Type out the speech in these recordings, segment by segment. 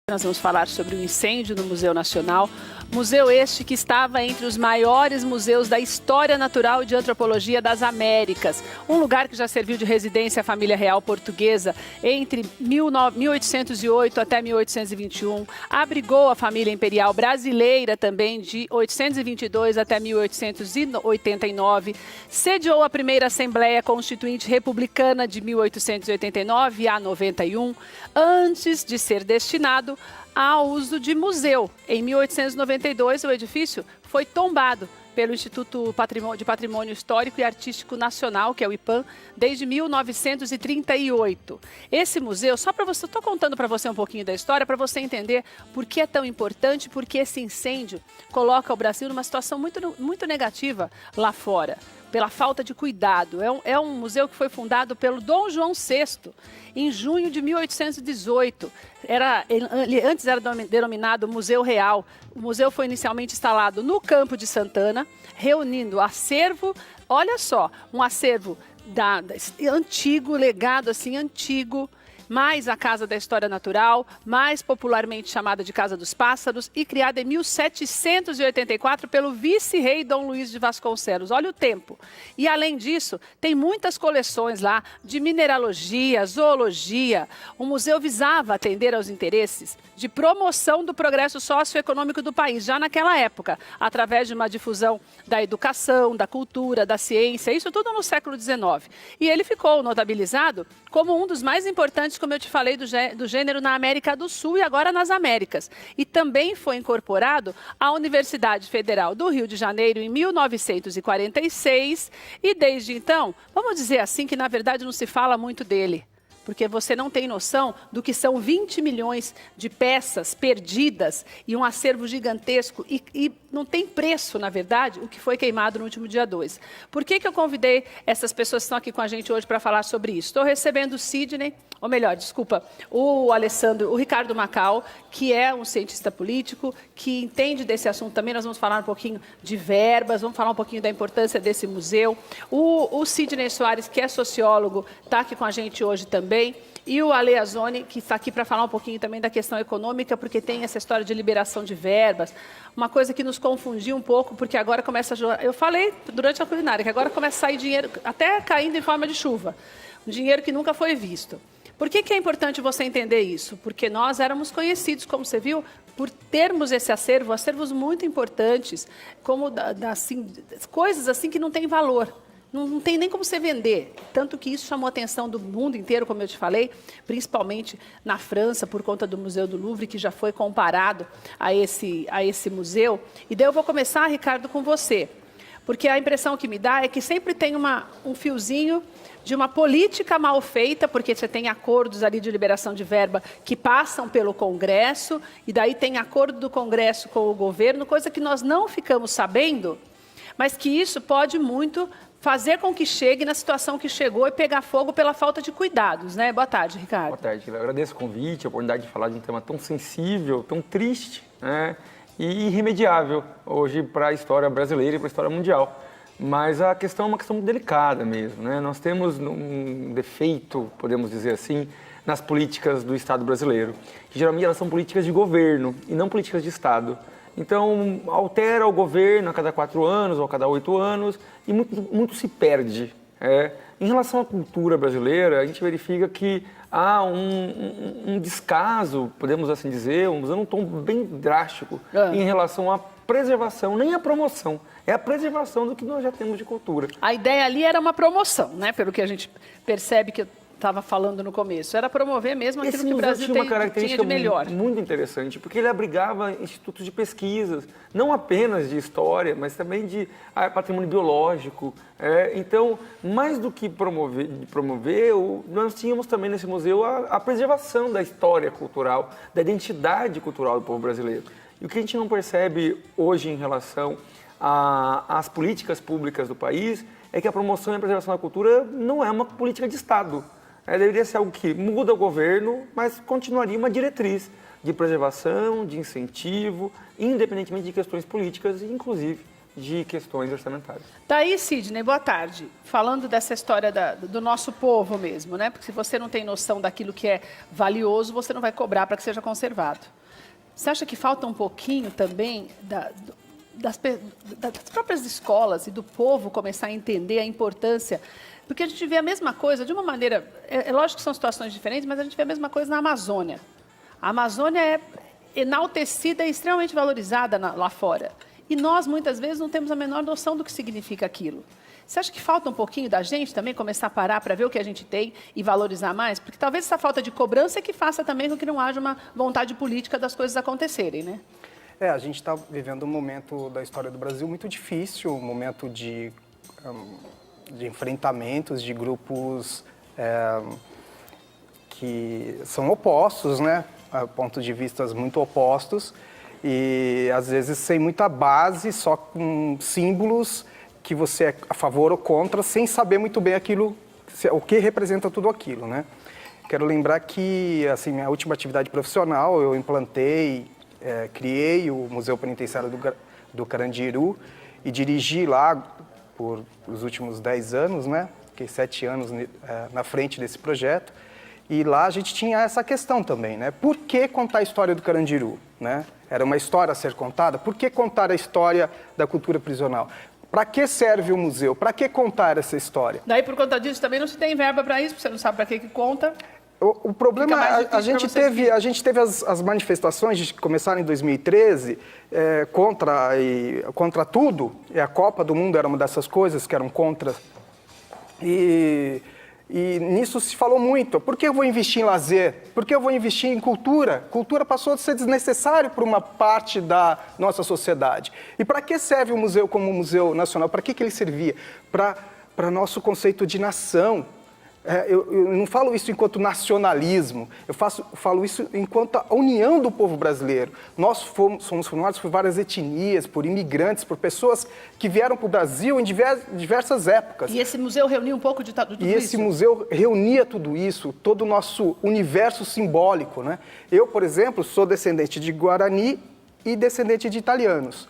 Nós vamos falar sobre o incêndio no Museu Nacional. Museu este que estava entre os maiores museus da história natural e de antropologia das Américas. Um lugar que já serviu de residência à família real portuguesa entre 1808 até 1821. Abrigou a família imperial brasileira também de 822 até 1889. Sediou a primeira Assembleia Constituinte Republicana de 1889 a 91, antes de ser destinado ao uso de museu. Em 1892, o edifício foi tombado pelo Instituto de Patrimônio Histórico e Artístico Nacional, que é o IPAM, desde 1938. Esse museu, só para você, estou contando para você um pouquinho da história, para você entender por que é tão importante, porque esse incêndio coloca o Brasil numa situação muito negativa lá fora, pela falta de cuidado. É um museu que foi fundado pelo Dom João VI, em junho de 1818. Antes era denominado Museu Real. O museu foi inicialmente instalado no Campo de Santana, reunindo acervo, olha só, um acervo antigo, legado assim, antigo, mais a Casa da História Natural, mais popularmente chamada de Casa dos Pássaros, e criada em 1784 pelo vice-rei Dom Luís de Vasconcelos. Olha o tempo. E além disso, tem muitas coleções lá de mineralogia, zoologia. O museu visava atender aos interesses de promoção do progresso socioeconômico do país, já naquela época, através de uma difusão da educação, da cultura, da ciência, isso tudo no século XIX. E ele ficou notabilizado como um dos mais importantes, como eu te falei, do gênero na América do Sul e agora nas Américas. E também foi incorporado à Universidade Federal do Rio de Janeiro em 1946 e desde então, vamos dizer assim, que na verdade não se fala muito dele, porque você não tem noção do que são 20 milhões de peças perdidas e um acervo gigantesco e não tem preço, na verdade, o que foi queimado no último dia 2. Por que eu convidei essas pessoas que estão aqui com a gente hoje para falar sobre isso? Estou recebendo o Sidney, ou melhor, desculpa, o Ricardo Macau, que é um cientista político, que entende desse assunto também. Nós vamos falar um pouquinho de verbas, vamos falar um pouquinho da importância desse museu. O Sidney Soares, que é sociólogo, está aqui com a gente hoje também. E o Ale Azzoni, que está aqui para falar um pouquinho também da questão econômica, porque tem essa história de liberação de verbas, uma coisa que nos confundiu um pouco, porque agora começa a... Eu falei durante a culinária que agora começa a sair dinheiro, até caindo em forma de chuva, um dinheiro que nunca foi visto. Por que é importante você entender isso? Porque nós éramos conhecidos, como você viu, por termos esse acervo, acervos muito importantes, como coisas assim que não têm valor. Não tem nem como você vender, tanto que isso chamou a atenção do mundo inteiro, como eu te falei, principalmente na França, por conta do Museu do Louvre, que já foi comparado a esse museu. E daí eu vou começar, Ricardo, com você, porque a impressão que me dá é que sempre tem um fiozinho de uma política mal feita, porque você tem acordos ali de liberação de verba que passam pelo Congresso, e daí tem acordo do Congresso com o governo, coisa que nós não ficamos sabendo, mas que isso pode muito fazer com que chegue na situação que chegou e pegar fogo pela falta de cuidados, né? Boa tarde, Ricardo. Boa tarde, eu agradeço o convite, a oportunidade de falar de um tema tão sensível, tão triste, né? E irremediável hoje para a história brasileira e para a história mundial. Mas a questão é uma questão muito delicada mesmo, né? Nós temos um defeito, podemos dizer assim, nas políticas do Estado brasileiro, que geralmente elas são políticas de governo e não políticas de Estado. Então, altera o governo a cada 4 anos ou a cada 8 anos e muito se perde. Em relação à cultura brasileira, a gente verifica que há um descaso, podemos assim dizer, usando um tom bem drástico, em relação à preservação, nem à promoção, é a preservação do que nós já temos de cultura. A ideia ali era uma promoção, né? Pelo que a gente percebe que estava falando no começo, era promover mesmo aquilo que o Brasil tinha uma característica tinha de melhor. Muito interessante, porque ele abrigava institutos de pesquisas, não apenas de história, mas também de patrimônio biológico. Então, mais do que promover, nós tínhamos também nesse museu a preservação da história cultural, da identidade cultural do povo brasileiro. E o que a gente não percebe hoje em relação às políticas públicas do país é que a promoção e a preservação da cultura não é uma política de Estado. Deveria ser algo que muda o governo, mas continuaria uma diretriz de preservação, de incentivo, independentemente de questões políticas, inclusive de questões orçamentárias. Daí, Sidney, boa tarde. Falando dessa história do nosso povo mesmo, né? Porque se você não tem noção daquilo que é valioso, você não vai cobrar para que seja conservado. Você acha que falta um pouquinho também das próprias escolas e do povo começar a entender a importância? Porque a gente vê a mesma coisa, de uma maneira... É lógico que são situações diferentes, mas a gente vê a mesma coisa na Amazônia. A Amazônia é enaltecida e extremamente valorizada lá fora. E nós, muitas vezes, não temos a menor noção do que significa aquilo. Você acha que falta um pouquinho da gente também começar a parar para ver o que a gente tem e valorizar mais? Porque talvez essa falta de cobrança é que faça também com que não haja uma vontade política das coisas acontecerem, né? A gente está vivendo um momento da história do Brasil muito difícil, um momento de enfrentamentos de grupos que são opostos, né? A pontos de vista muito opostos. E, às vezes, sem muita base, só com símbolos que você é a favor ou contra, sem saber muito bem o que representa tudo aquilo, né? Quero lembrar que, assim, minha última atividade profissional, eu implantei, criei o Museu Penitenciário do Carandiru e dirigi lá por os últimos 10 anos, né? Fiquei 7 anos na frente desse projeto. E lá a gente tinha essa questão também, né? Por que contar a história do Carandiru, né? Era uma história a ser contada. Por que contar a história da cultura prisional? Para que serve o museu? Para que contar essa história? Daí, por conta disso, também não se tem verba para isso, porque você não sabe para que conta. O problema, a gente teve as manifestações que começaram em 2013 contra tudo. E a Copa do Mundo era uma dessas coisas que eram contra. E nisso se falou muito. Por que eu vou investir em lazer? Por que eu vou investir em cultura? Cultura passou a ser desnecessário para uma parte da nossa sociedade. E para que serve o museu como museu nacional? Para que ele servia? Para nosso conceito de nação. Eu não falo isso enquanto nacionalismo, eu falo isso enquanto a união do povo brasileiro. Nós somos formados por várias etnias, por imigrantes, por pessoas que vieram para o Brasil em diversas épocas. E esse museu reunia um pouco de tudo isso? E esse museu reunia tudo isso, todo o nosso universo simbólico, né? Eu, por exemplo, sou descendente de Guarani e descendente de italianos.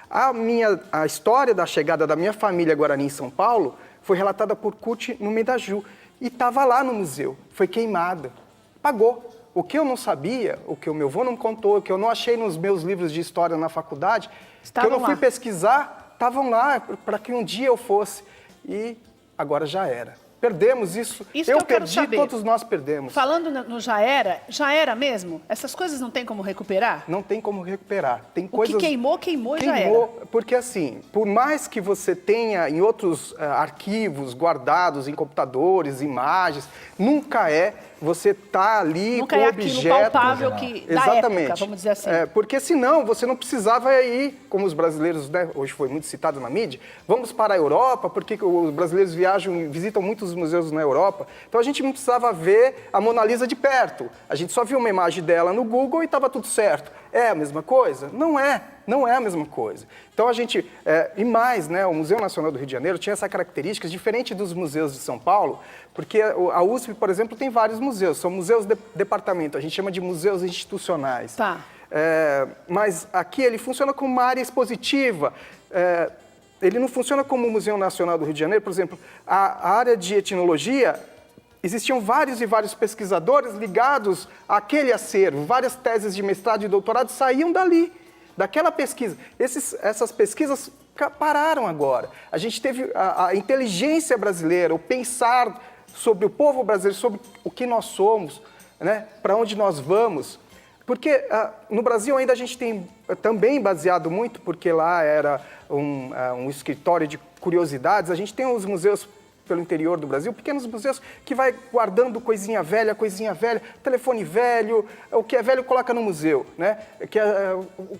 A história da chegada da minha família Guarani em São Paulo foi relatada por Curti no Medaju. E estava lá no museu, foi queimada, pagou. O que eu não sabia, o que o meu avô não contou, o que eu não achei nos meus livros de história na faculdade, que eu não fui pesquisar, estavam lá para que um dia eu fosse. E agora já era. Perdemos isso. Eu perdi, todos nós perdemos. Falando no já era mesmo? Essas coisas não tem como recuperar? Não tem como recuperar. Tem coisas... O que queimou e já era. Porque assim, por mais que você tenha em outros arquivos guardados, em computadores, imagens, nunca você está ali nunca com é objeto... Nunca é aquilo palpável da época, vamos dizer assim. Porque senão você não precisava ir, como os brasileiros, né, hoje foi muito citado na mídia, vamos para a Europa, porque os brasileiros visitam muitos museus na Europa. Então a gente não precisava ver a Mona Lisa de perto. A gente só viu uma imagem dela no Google e estava tudo certo. É a mesma coisa? Não é a mesma coisa. Então a gente, e mais, né, o Museu Nacional do Rio de Janeiro tinha essa característica diferente dos museus de São Paulo, porque a USP, por exemplo, tem vários museus, são museus de departamento, a gente chama de museus institucionais. Tá. Mas aqui ele funciona como uma área expositiva, ele não funciona como o Museu Nacional do Rio de Janeiro, por exemplo, a área de etnologia. Existiam vários e vários pesquisadores ligados àquele acervo, várias teses de mestrado e doutorado saíam dali, daquela pesquisa. Essas pesquisas pararam agora. A gente teve a inteligência brasileira, o pensar sobre o povo brasileiro, sobre o que nós somos, né, para onde nós vamos. Porque no Brasil ainda a gente tem também baseado muito, porque lá era um escritório de curiosidades, a gente tem os museus pelo interior do Brasil, pequenos museus que vai guardando coisinha velha, telefone velho, o que é velho coloca no museu, né? Que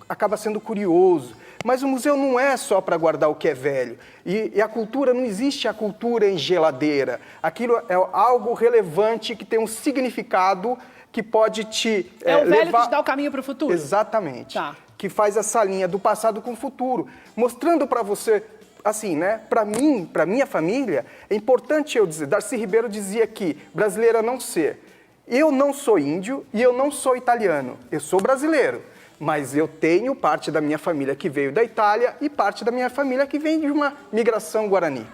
acaba sendo curioso. Mas o museu não é só para guardar o que é velho. E a cultura, não existe a cultura em geladeira. Aquilo é algo relevante que tem um significado que pode te o velho que te dá o caminho para o futuro? Exatamente. Tá. Que faz essa linha do passado com o futuro, mostrando para você... Assim, né? Para mim, para minha família, é importante eu dizer, Darcy Ribeiro dizia que brasileiro é não ser. Eu não sou índio e eu não sou italiano, eu sou brasileiro. mas eu tenho parte da minha família que veio da Itália e parte da minha família que vem de uma migração guarani.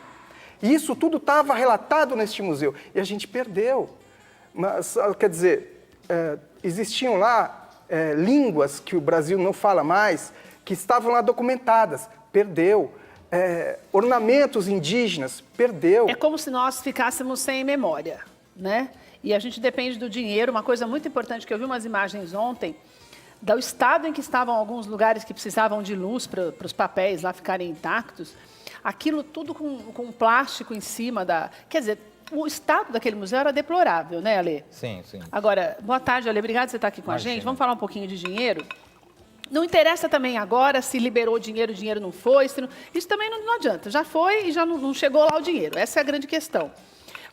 E isso tudo estava relatado neste museu e a gente perdeu. Mas, quer dizer, existiam lá línguas que o Brasil não fala mais, que estavam lá documentadas, perdeu. Ornamentos indígenas, perdeu. É como se nós ficássemos sem memória, né? E a gente depende do dinheiro. Uma coisa muito importante, que eu vi umas imagens ontem, do estado em que estavam alguns lugares que precisavam de luz para os papéis lá ficarem intactos, aquilo tudo com plástico em cima da... Quer dizer, o estado daquele museu era deplorável, né, Ale? Sim, sim. Agora, boa tarde, Ale. Obrigada por você estar aqui com a gente. Vamos falar um pouquinho de dinheiro? Não interessa também agora se liberou dinheiro, o dinheiro não foi. Isso também não adianta. Já foi e já não chegou lá o dinheiro. Essa é a grande questão.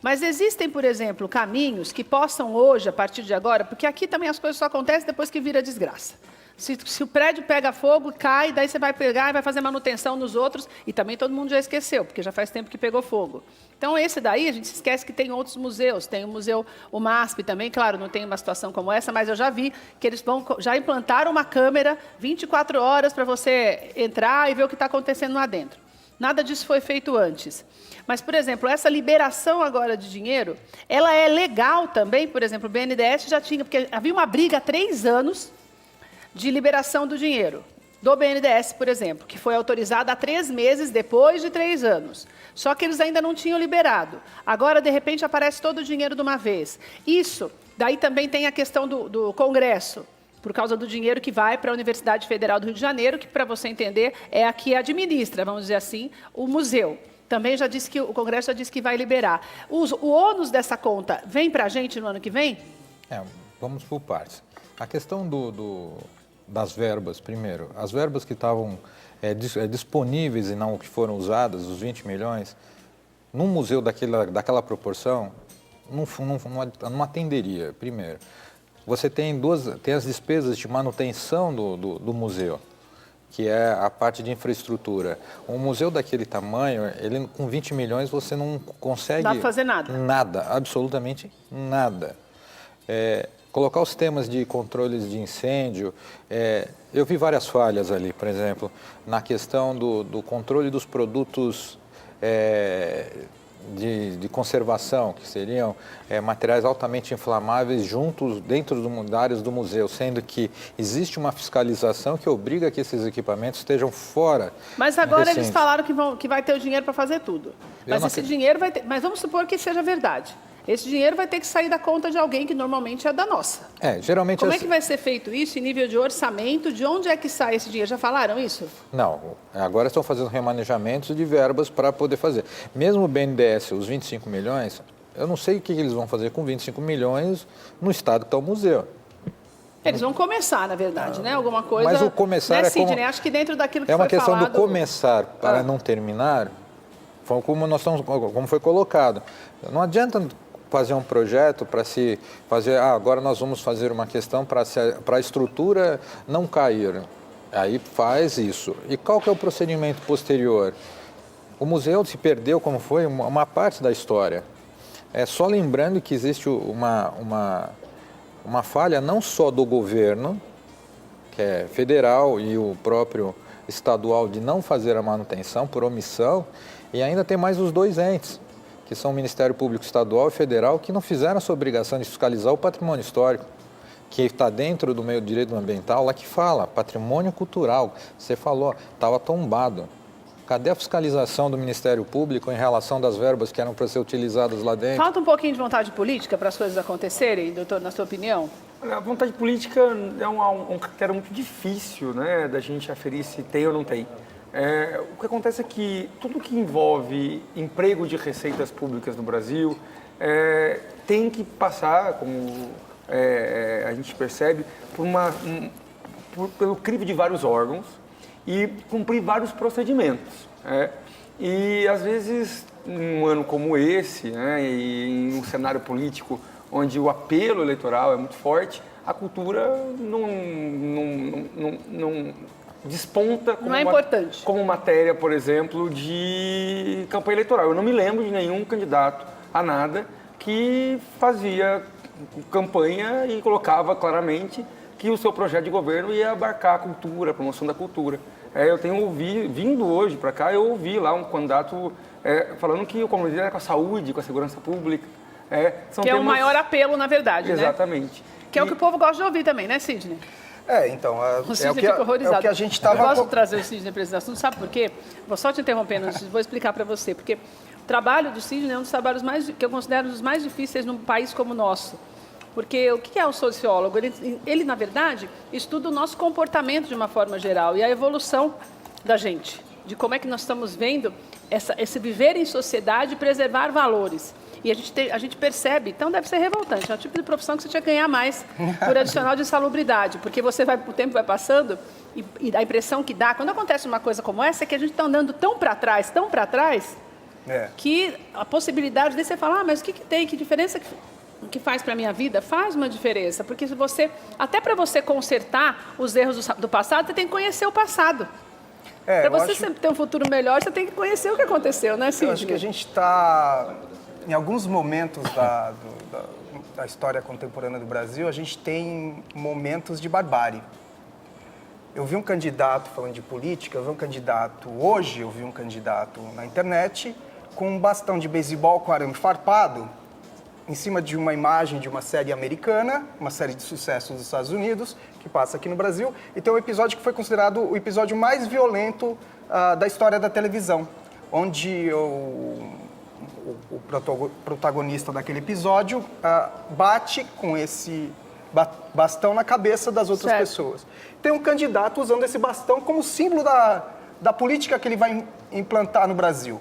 Mas existem, por exemplo, caminhos que possam hoje, a partir de agora, porque aqui também as coisas só acontecem depois que vira desgraça. Se o prédio pega fogo, cai, daí você vai pegar e vai fazer manutenção nos outros, e também todo mundo já esqueceu, porque já faz tempo que pegou fogo. Então, esse daí, a gente se esquece que tem outros museus. Tem o museu, o MASP também, claro, não tem uma situação como essa, mas eu já vi que eles já implantaram uma câmera 24 horas para você entrar e ver o que está acontecendo lá dentro. Nada disso foi feito antes. Mas, por exemplo, essa liberação agora de dinheiro, ela é legal também, por exemplo, o BNDES já tinha, porque havia uma briga há 3 anos de liberação do dinheiro, do BNDES, por exemplo, que foi autorizada há 3 meses depois de 3 anos. Só que eles ainda não tinham liberado. Agora, de repente, aparece todo o dinheiro de uma vez. Isso, daí também tem a questão do Congresso, por causa do dinheiro que vai para a Universidade Federal do Rio de Janeiro, que, para você entender, é a que administra, vamos dizer assim, o museu. Também já disse que o Congresso já disse que vai liberar. O ônus dessa conta vem para a gente no ano que vem? Vamos por partes. A questão das verbas, primeiro. As verbas que estavam disponíveis e não que foram usadas, os 20 milhões, num museu daquela proporção, não atenderia, primeiro. Você tem as despesas de manutenção do museu, que é a parte de infraestrutura. Um museu daquele tamanho, ele com 20 milhões você não consegue... Não dá para fazer nada. Nada, absolutamente nada. Colocar os temas de controles de incêndio, eu vi várias falhas ali, por exemplo, na questão do controle dos produtos de conservação, que seriam materiais altamente inflamáveis juntos dentro das áreas do museu, sendo que existe uma fiscalização que obriga que esses equipamentos estejam fora. Mas agora eles falaram que vai ter o dinheiro para fazer tudo. Mas esse dinheiro vai ter... Mas vamos supor que seja verdade. Esse dinheiro vai ter que sair da conta de alguém que normalmente é da nossa. Geralmente... Como é que vai ser feito isso em nível de orçamento? De onde é que sai esse dinheiro? Já falaram isso? Não. Agora estão fazendo remanejamentos de verbas para poder fazer. Mesmo o BNDES, os 25 milhões, eu não sei o que eles vão fazer com 25 milhões no estado que está o museu. Eles vão começar, na verdade, né? Alguma coisa... Mas o começar Sidney? Acho que dentro daquilo que foi falado... É uma questão do começar para não terminar, como foi colocado. Não adianta fazer um projeto para se fazer, agora nós vamos fazer uma questão para a estrutura não cair. Aí faz isso. E qual que é o procedimento posterior? O museu se perdeu, como foi, uma parte da história. Só lembrando que existe uma falha não só do governo, que é federal, e o próprio estadual, de não fazer a manutenção por omissão, e ainda tem mais os 2 entes, que são o Ministério Público Estadual e Federal, que não fizeram essa obrigação de fiscalizar o patrimônio histórico, que está dentro do meio direito ambiental, lá que fala, patrimônio cultural. Você falou, estava tombado. Cadê a fiscalização do Ministério Público em relação das verbas que eram para ser utilizadas lá dentro? Falta um pouquinho de vontade política para as coisas acontecerem, doutor, na sua opinião? A vontade política é um critério muito difícil, né, da gente aferir se tem ou não tem. O que acontece é que tudo que envolve emprego de receitas públicas no Brasil tem que passar, como a gente percebe, pelo crivo de vários órgãos e cumprir vários procedimentos. E, às vezes, num ano como esse, e em um cenário político onde o apelo eleitoral é muito forte, a cultura não desponta como matéria, por exemplo, de campanha eleitoral. Eu não me lembro de nenhum candidato a nada que fazia campanha e colocava claramente que o seu projeto de governo ia abarcar a cultura, a promoção da cultura. Eu tenho vindo hoje para cá, eu ouvi lá um candidato falando que o compromisso era com a saúde, com a segurança pública. São que é o temas... maior apelo, na verdade, Exatamente. Né? Que é o que o povo gosta de ouvir também, né, Sidney? Então, O Sidney fica é horrorizado. o que a gente estava... Eu gosto de trazer o Sidney para esse assunto, sabe por quê? Vou só te interrompendo, vou explicar para você. Porque o trabalho do Sidney é um dos trabalhos que eu considero um dos mais difíceis num país como o nosso. Porque o que é o sociólogo? Ele, na verdade, estuda o nosso comportamento de uma forma geral e a evolução da gente, de como é que nós estamos vendo esse viver em sociedade e preservar valores. E a gente percebe, então deve ser revoltante, é o tipo de profissão que você tinha que ganhar mais por adicional de insalubridade, porque o tempo vai passando e a impressão que dá, quando acontece uma coisa como essa, é que a gente está andando tão para trás, que a possibilidade de você falar, mas o que tem, que diferença que faz para a minha vida? Faz uma diferença, porque até para você consertar os erros do passado, você tem que conhecer o passado. Para você ter um futuro melhor, você tem que conhecer o que aconteceu, né, Sidney? Eu acho que a gente está, em alguns momentos da história contemporânea do Brasil, a gente tem momentos de barbárie. Eu vi um candidato falando de política, hoje eu vi um candidato na internet com um bastão de beisebol com arame farpado, em cima de uma imagem de uma série americana, uma série de sucesso dos Estados Unidos, que passa aqui no Brasil, e tem um episódio que foi considerado o episódio mais violento da história da televisão, onde o protagonista daquele episódio bate com esse bastão na cabeça das outras pessoas. Tem um candidato usando esse bastão como símbolo da política que ele vai implantar no Brasil.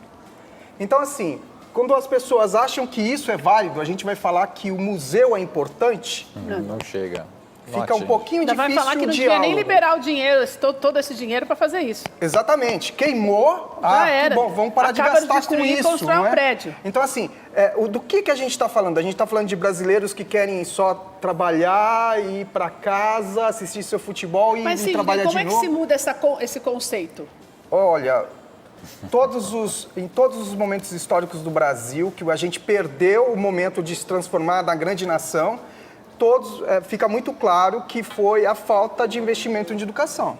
Então, assim, quando as pessoas acham que isso é válido, a gente vai falar que o museu é importante. Não chega. Fica um pouquinho difícil o diálogo. Vai falar que não devia nem liberar o dinheiro, todo esse dinheiro para fazer isso. Exatamente. Queimou, já era. Que bom, vamos parar de gastar com isso. Constrói um prédio. Então, assim, do que a gente está falando? A gente está falando de brasileiros que querem só trabalhar, ir para casa, assistir seu futebol e trabalhar de novo. Mas, como é que se muda esse conceito? Olha, em todos os momentos históricos do Brasil, que a gente perdeu o momento de se transformar na grande nação, fica muito claro que foi a falta de investimento em educação.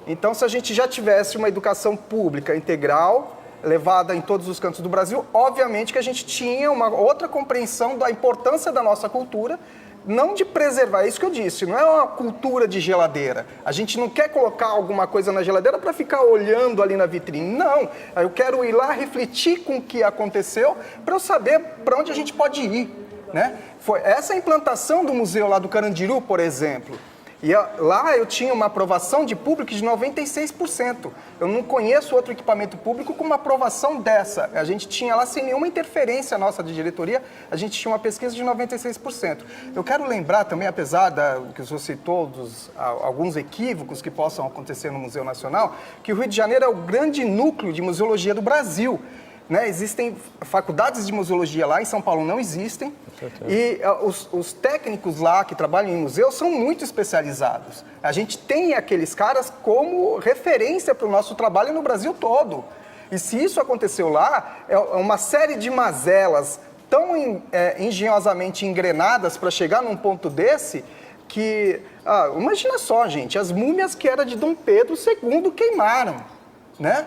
Então, se a gente já tivesse uma educação pública integral, levada em todos os cantos do Brasil, obviamente que a gente tinha uma outra compreensão da importância da nossa cultura, não de preservar, é isso que eu disse, não é uma cultura de geladeira. A gente não quer colocar alguma coisa na geladeira para ficar olhando ali na vitrine, não. Eu quero ir lá refletir com o que aconteceu para eu saber para onde a gente pode ir, né? Foi essa implantação do museu lá do Carandiru, por exemplo. E lá eu tinha uma aprovação de público de 96%. Eu não conheço outro equipamento público com uma aprovação dessa. A gente tinha lá, sem nenhuma interferência nossa de diretoria, a gente tinha uma pesquisa de 96%. Eu quero lembrar também, apesar que o senhor citou alguns equívocos que possam acontecer no Museu Nacional, que o Rio de Janeiro é o grande núcleo de museologia do Brasil. Né? Existem faculdades de museologia lá, em São Paulo não existem, e os técnicos lá que trabalham em museu são muito especializados. A gente tem aqueles caras como referência para o nosso trabalho no Brasil todo. E se isso aconteceu lá, é uma série de mazelas tão engenhosamente engrenadas para chegar num ponto desse, que, imagina só, gente, as múmias que era de Dom Pedro II queimaram, né?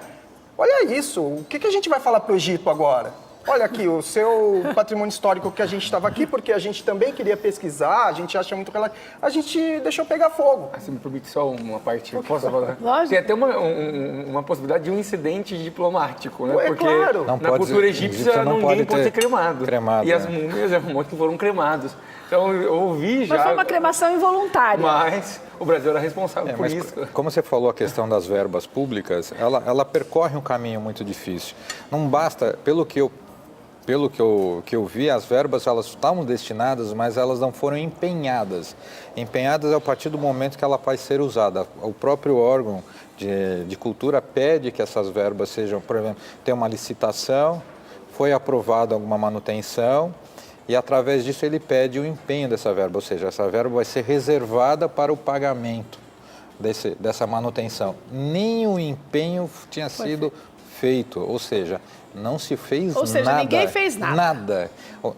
Olha isso, o que a gente vai falar para o Egito agora? Olha aqui, o seu patrimônio histórico que a gente estava aqui, porque a gente também queria pesquisar, a gente acha muito relativo, a gente deixou pegar fogo. Se me permite só uma parte, posso falar? Lógico. Tem até uma possibilidade de um incidente diplomático, né? É porque claro. na cultura egípcia ninguém pode ser cremado. E as múmias é um monte que foram cremados. Então eu ouvi já... Mas foi uma cremação involuntária. Mas o Brasil era responsável por isso. Como você falou, a questão das verbas públicas, ela percorre um caminho muito difícil. Não basta, pelo que eu vi, as verbas elas estavam destinadas, mas elas não foram empenhadas. Empenhadas é a partir do momento que ela vai ser usada. O próprio órgão de cultura pede que essas verbas sejam, por exemplo, tem uma licitação, foi aprovada alguma manutenção, e através disso ele pede o empenho dessa verba, ou seja, essa verba vai ser reservada para o pagamento dessa manutenção. Nem o empenho tinha sido feito, ou seja, não se fez nada. Ou seja, ninguém fez nada. Nada.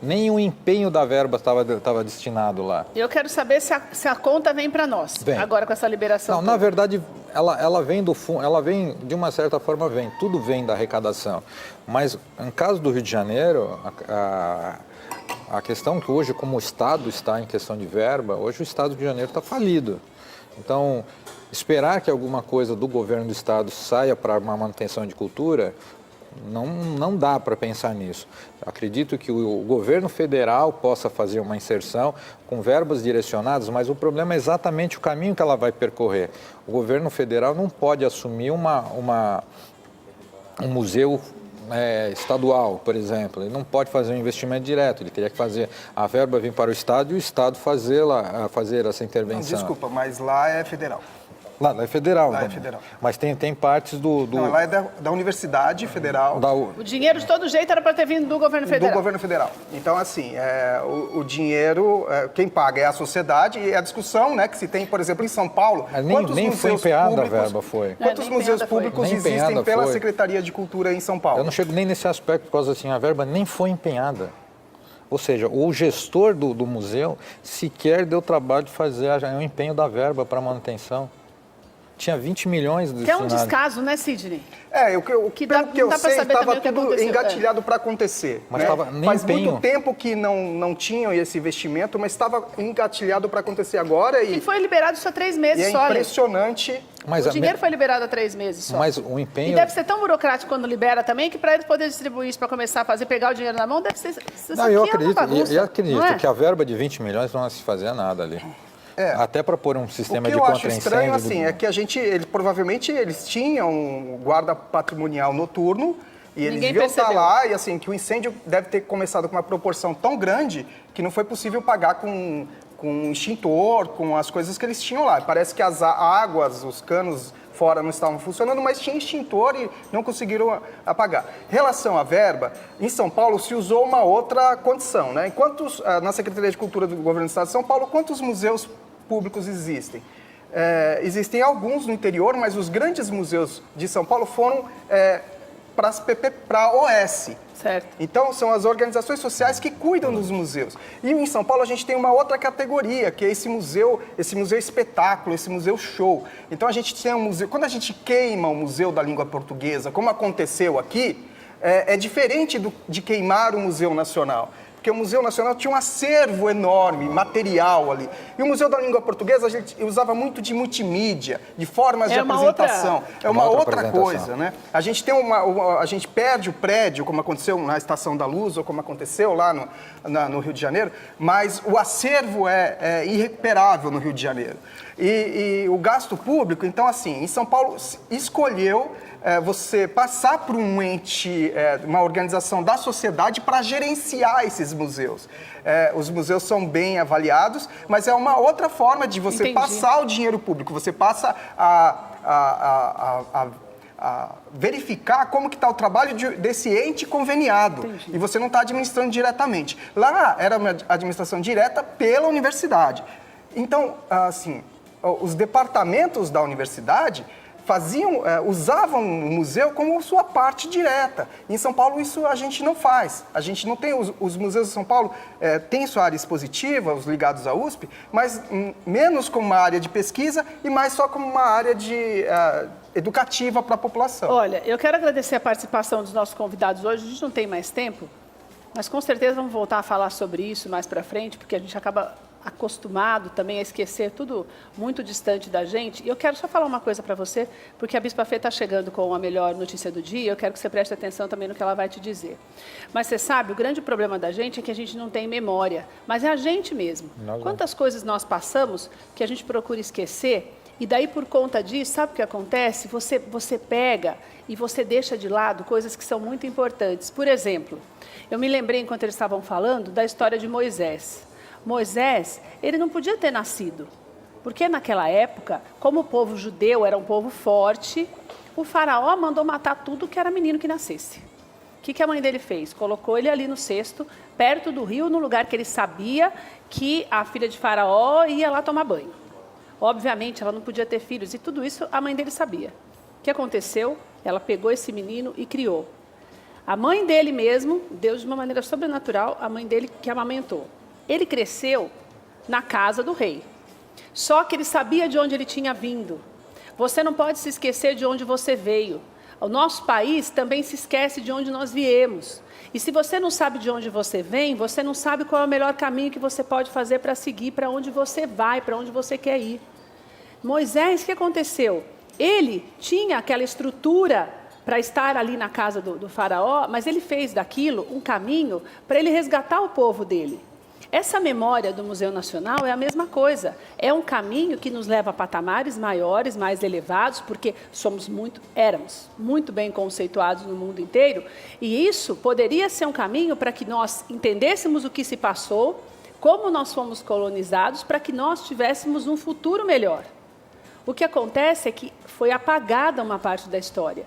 Nem o empenho da verba estava destinado lá. Eu quero saber se a conta vem para nós, agora com essa liberação. Não, na verdade, ela vem do fundo, ela vem, de uma certa forma, tudo vem da arrecadação. Mas, em caso do Rio de Janeiro, a questão que hoje, como o Estado está em questão de verba, hoje o Estado do Rio de Janeiro está falido. Então, esperar que alguma coisa do governo do Estado saia para uma manutenção de cultura, não dá para pensar nisso. Acredito que o governo federal possa fazer uma inserção com verbas direcionadas, mas o problema é exatamente o caminho que ela vai percorrer. O governo federal não pode assumir um museu estadual, por exemplo. Ele não pode fazer um investimento direto, ele teria que fazer a verba vir para o Estado e o Estado fazer essa intervenção. Não, desculpa, mas lá é federal. Lá é federal. Lá é federal. Mas tem partes do... Não, lá é da Universidade Federal. O dinheiro, de todo jeito, era para ter vindo do governo federal. Do governo federal. Então, assim, o dinheiro, quem paga é a sociedade, e a discussão, né, que se tem, por exemplo, em São Paulo... Nem foi empenhada a verba, foi. Quantos museus públicos existem pela Secretaria de Cultura em São Paulo? Eu não chego nem nesse aspecto, por causa assim, a verba nem foi empenhada. Ou seja, o gestor do museu sequer deu trabalho de fazer o empenho da verba para manutenção. Tinha 20 milhões que é um descaso, né, Sidney? Pelo que eu sei, estava tudo engatilhado para acontecer. Mas né? nem Faz empenho. muito tempo que não tinham esse investimento, mas estava engatilhado para acontecer agora. E foi liberado só 3 meses e só. É impressionante. Mas o dinheiro foi liberado há 3 meses só. Mas o empenho... E deve ser tão burocrático quando libera também, que para eles poderem distribuir isso, para começar a fazer, pegar o dinheiro na mão, deve ser... eu acredito que a verba de 20 milhões não vai se fazer nada ali. Até para pôr um sistema de contra-incêndio. O que eu acho estranho, assim, é que provavelmente eles tinham um guarda patrimonial noturno e eles deviam estar lá, e assim, que o incêndio deve ter começado com uma proporção tão grande que não foi possível pagar com extintor, com as coisas que eles tinham lá. Parece que as águas, os canos fora não estavam funcionando, mas tinha extintor e não conseguiram apagar. Em relação à verba, em São Paulo se usou uma outra condição, né? Na Secretaria de Cultura do Governo do Estado de São Paulo, quantos museus públicos existem? Existem alguns no interior, mas os grandes museus de São Paulo foram para a OS. Certo. Então, são as organizações sociais que cuidam dos museus. E em São Paulo a gente tem uma outra categoria, que é esse museu espetáculo, esse museu show. Então, a gente tem um museu... Quando a gente queima o Museu da Língua Portuguesa, como aconteceu aqui, é diferente de queimar o Museu Nacional. Porque o Museu Nacional tinha um acervo enorme, material ali. E o Museu da Língua Portuguesa, a gente usava muito de multimídia, de formas de apresentação. É uma outra coisa, né? A gente a gente perde o prédio, como aconteceu na Estação da Luz, ou como aconteceu lá no Rio de Janeiro, mas o acervo é irrecuperável no Rio de Janeiro. E o gasto público, então, assim, em São Paulo, escolheu você passar por um ente, uma organização da sociedade para gerenciar esses museus. Os museus são bem avaliados, mas é uma outra forma de você passar o dinheiro público. Você passa a verificar como que está o trabalho desse ente conveniado. Entendi. E você não está administrando diretamente. Lá era uma administração direta pela universidade. Então, assim, os departamentos da universidade usavam o museu como sua parte direta. Em São Paulo isso a gente não faz. A gente não tem, os museus de São Paulo têm sua área expositiva, os ligados à USP, mas menos como uma área de pesquisa e mais só como uma área educativa para a população. Olha, eu quero agradecer a participação dos nossos convidados hoje. A gente não tem mais tempo, mas com certeza vamos voltar a falar sobre isso mais para frente, porque a gente acaba acostumado também a esquecer tudo muito distante da gente. E eu quero só falar uma coisa para você, porque a Bispa Fê está chegando com a melhor notícia do dia, eu quero que você preste atenção também no que ela vai te dizer. Mas você sabe, o grande problema da gente é que a gente não tem memória, mas é a gente mesmo. Quantas coisas nós passamos que a gente procura esquecer, e daí por conta disso, sabe o que acontece? Você pega e você deixa de lado coisas que são muito importantes. Por exemplo, eu me lembrei, enquanto eles estavam falando, da história de Moisés. Moisés, ele não podia ter nascido, porque naquela época, como o povo judeu era um povo forte, o faraó mandou matar tudo que era menino que nascesse. O que a mãe dele fez? Colocou ele ali no cesto, perto do rio, no lugar que ele sabia que a filha de faraó ia lá tomar banho. Obviamente, ela não podia ter filhos, e tudo isso a mãe dele sabia. O que aconteceu? ela pegou esse menino e criou. A mãe dele mesmo, Deus de uma maneira sobrenatural, a mãe dele que amamentou. Ele cresceu na casa do rei. Só que ele sabia de onde ele tinha vindo. Você não pode se esquecer de onde você veio. O nosso país também se esquece de onde nós viemos. E se você não sabe de onde você vem, você não sabe qual é o melhor caminho que você pode fazer para seguir, para onde você vai, para onde você quer ir. Moisés, o que aconteceu? Ele tinha aquela estrutura para estar ali na casa do faraó, mas ele fez daquilo um caminho para ele resgatar o povo dele. Essa memória do Museu Nacional é a mesma coisa. É um caminho que nos leva a patamares maiores, mais elevados, porque éramos muito bem conceituados no mundo inteiro, e isso poderia ser um caminho para que nós entendêssemos o que se passou, como nós fomos colonizados, para que nós tivéssemos um futuro melhor. O que acontece é que foi apagada uma parte da história.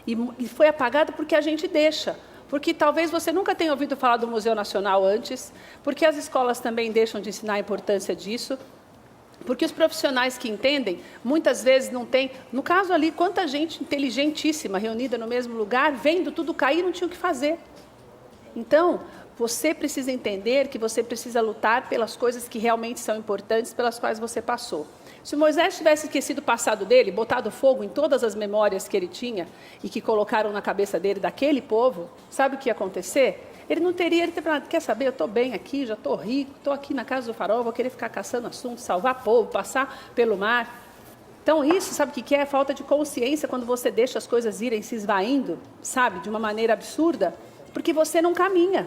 E foi apagada porque a gente deixa. Porque talvez você nunca tenha ouvido falar do Museu Nacional antes, porque as escolas também deixam de ensinar a importância disso, porque os profissionais que entendem, muitas vezes não têm... No caso ali, quanta gente inteligentíssima reunida no mesmo lugar, vendo tudo cair, não tinha o que fazer. Então, você precisa entender que você precisa lutar pelas coisas que realmente são importantes, pelas quais você passou. Se Moisés tivesse esquecido o passado dele, botado fogo em todas as memórias que ele tinha e que colocaram na cabeça dele daquele povo, sabe o que ia acontecer? Ele não teria, ele teria falado, quer saber, eu estou bem aqui, já estou rico, estou aqui na casa do faraó, vou querer ficar caçando assuntos, salvar povo, passar pelo mar. Então isso, sabe o que é? Falta de consciência quando você deixa as coisas irem se esvaindo, sabe, de uma maneira absurda, porque você não caminha.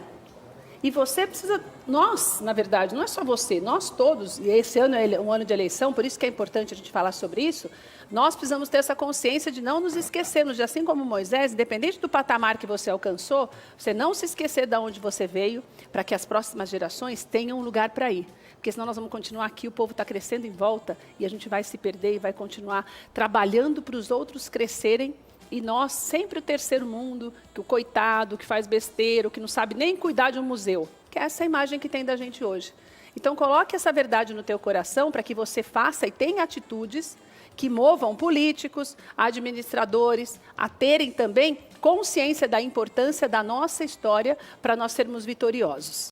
E você precisa, nós, na verdade, não é só você, nós todos, e esse ano é um ano de eleição, por isso que é importante a gente falar sobre isso, nós precisamos ter essa consciência de não nos esquecermos, de assim como Moisés, independente do patamar que você alcançou, você não se esquecer de onde você veio, para que as próximas gerações tenham um lugar para ir. Porque senão nós vamos continuar aqui, o povo está crescendo em volta, e a gente vai se perder e vai continuar trabalhando para os outros crescerem, e nós, sempre o terceiro mundo, que o coitado, que faz besteira, que não sabe nem cuidar de um museu, que é essa imagem que tem da gente hoje. Então, coloque essa verdade no teu coração para que você faça e tenha atitudes que movam políticos, administradores, a terem também consciência da importância da nossa história para nós sermos vitoriosos.